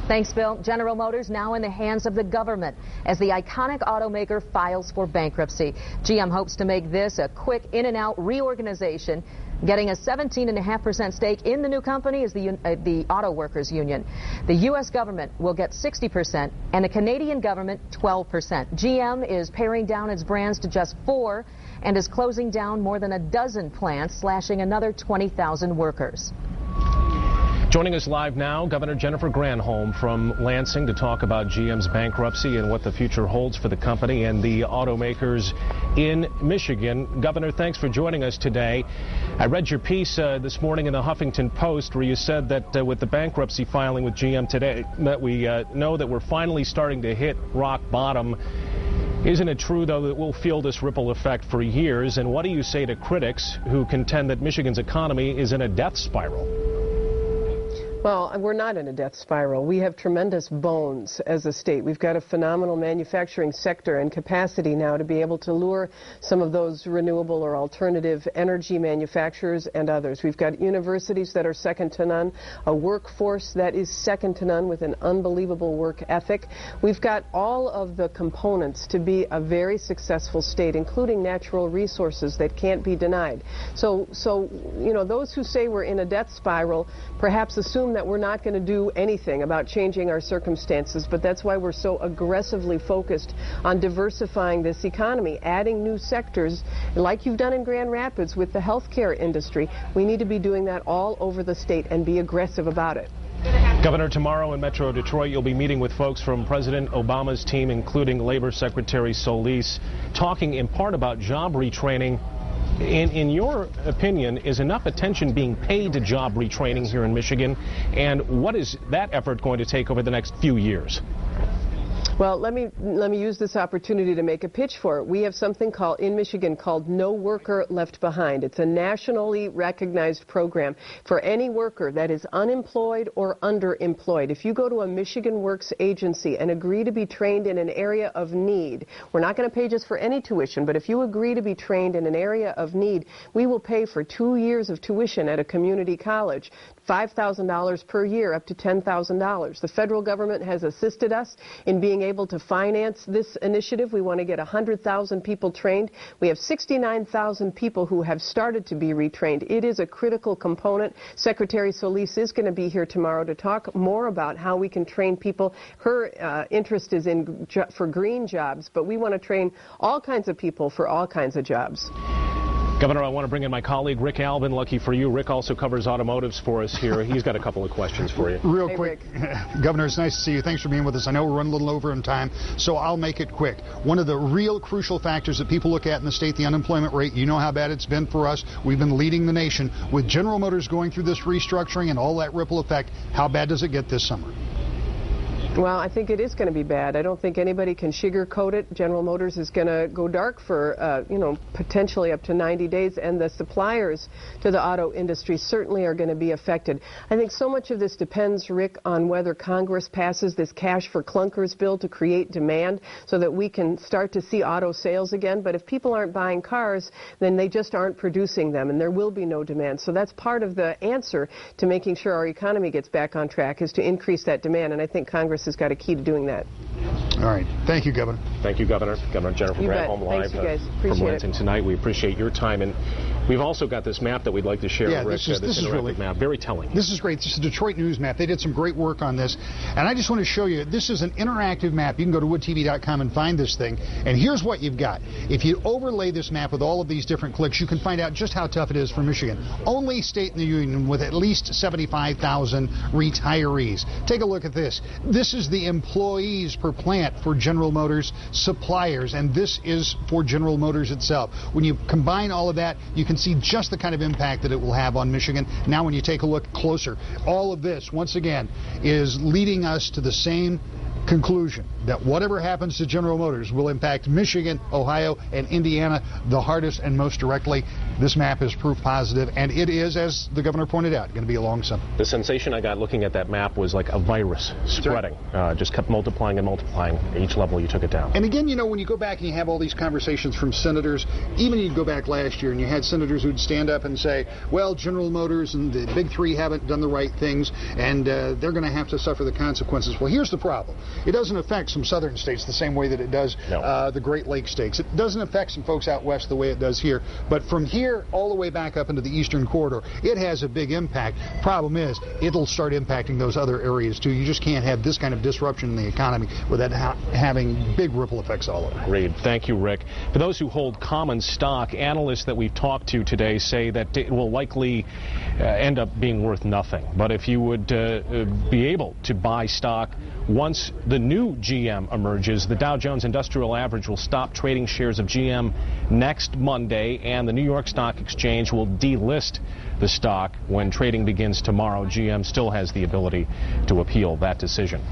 Thanks, Bill. General Motors now in the hands of the government as the iconic automaker files for bankruptcy. GM hopes to make this a quick in-and-out reorganization. Getting a 17.5% stake in the new company is the Auto Workers Union. The U.S. government will get 60% and the Canadian government 12%. GM is paring down its brands to just 4 and is closing down more than a dozen plants, slashing another 20,000 workers. Joining us live now, Governor Jennifer Granholm from Lansing to talk about GM's bankruptcy and what the future holds for the company and the automakers in Michigan. Governor, thanks for joining us today. I read your piece this morning in the Huffington Post where you said that with the bankruptcy filing with GM today that we know that we're finally starting to hit rock bottom. Isn't it true, though, that we'll feel this ripple effect for years? And what do you say to critics who contend that Michigan's economy is in a death spiral? Well, we're not in a death spiral. We have tremendous bones as a state. We've got a phenomenal manufacturing sector and capacity now to be able to lure some of those renewable or alternative energy manufacturers and others. We've got universities that are second to none, a workforce that is second to none with an unbelievable work ethic. We've got all of the components to be a very successful state, including natural resources that can't be denied. So you know, those who say we're in a death spiral perhaps assume that we're not going to do anything about changing our circumstances, but that's why we're so aggressively focused on diversifying this economy, adding new sectors like you've done in Grand Rapids with the healthcare industry. We need to be doing that all over the state and be aggressive about it. Governor, tomorrow in Metro Detroit, you'll be meeting with folks from President Obama's team, including Labor Secretary Solis, talking in part about job retraining. In your opinion, is enough attention being paid to job retraining here in Michigan? And what is that effort going to take over the next few years? Well, let me use this opportunity to make a pitch for it. We have something in Michigan called No Worker Left Behind. It's a nationally recognized program for any worker that is unemployed or underemployed. If you go to a Michigan Works agency and agree to be trained in an area of need, we're not going to pay just for any tuition, but if you agree to be trained in an area of need, we will pay for 2 years of tuition at a community college, $5,000 per year, up to $10,000. The federal government has assisted us in being able to finance this initiative. We want to get 100,000 people trained. We have 69,000 people who have started to be retrained. It is a critical component. Secretary Solis is going to be here tomorrow to talk more about how we can train people. Her interest is for green jobs, but we want to train all kinds of people for all kinds of jobs. Governor, I want to bring in my colleague, Rick Alvin. Lucky for you, Rick also covers automotives for us here. He's got a couple of questions for you. Real quick, Governor, it's nice to see you. Thanks for being with us. I know we're running a little over in time, so I'll make it quick. One of the real crucial factors that people look at in the state, the unemployment rate, you know how bad it's been for us. We've been leading the nation. With General Motors going through this restructuring and all that ripple effect, how bad does it get this summer? Well, I think it is going to be bad. I don't think anybody can sugarcoat it. General Motors is going to go dark for, potentially up to 90 days, and the suppliers to the auto industry certainly are going to be affected. I think so much of this depends, Rick, on whether Congress passes this cash for clunkers bill to create demand so that we can start to see auto sales again. But if people aren't buying cars, then they just aren't producing them, and there will be no demand. So that's part of the answer to making sure our economy gets back on track, is to increase that demand, and I think Congress has got a key to doing that. All right. Thank you, Governor. Thank you, Governor. Governor Jennifer Granholm live from Lansing tonight. We appreciate your time. And we've also got this map that we'd like to share, Rick. This is really map. Very telling. This is great. This is the Detroit News map. They did some great work on this. And I just want to show you, this is an interactive map. You can go to woodtv.com and find this thing. And here's what you've got. If you overlay this map with all of these different clicks, you can find out just how tough it is for Michigan. Only state in the union with at least 75,000 retirees. Take a look at this. This is the employees per plant for General Motors suppliers, and this is for General Motors itself. When you combine all of that, you can see just the kind of impact that it will have on Michigan. Now when you take a look closer, all of this, once again, is leading us to the same conclusion that whatever happens to General Motors will impact Michigan, Ohio, and Indiana the hardest and most directly. This map is proof positive, and it is, as the governor pointed out, going to be a long summer. The sensation I got looking at that map was like a virus spreading. Just kept multiplying and multiplying each level you took it down. And again, you know, when you go back and you have all these conversations from senators, even you go back last year and you had senators who'd stand up and say, well, General Motors and the big three haven't done the right things, and they're going to have to suffer the consequences. Well, here's the problem. It doesn't affect some southern states the same way that it does the Great Lakes states. It doesn't affect some folks out west the way it does here. But from here all the way back up into the eastern corridor, it has a big impact. Problem is, it'll start impacting those other areas too. You just can't have this kind of disruption in the economy without having big ripple effects all over. Agreed. Thank you, Rick. For those who hold common stock, analysts that we've talked to today say that it will likely end up being worth nothing. But if you would be able to buy stock once the new GM emerges, the Dow Jones Industrial Average will stop trading shares of GM next Monday, and the New York Stock Exchange will delist the stock when trading begins tomorrow. GM still has the ability to appeal that decision.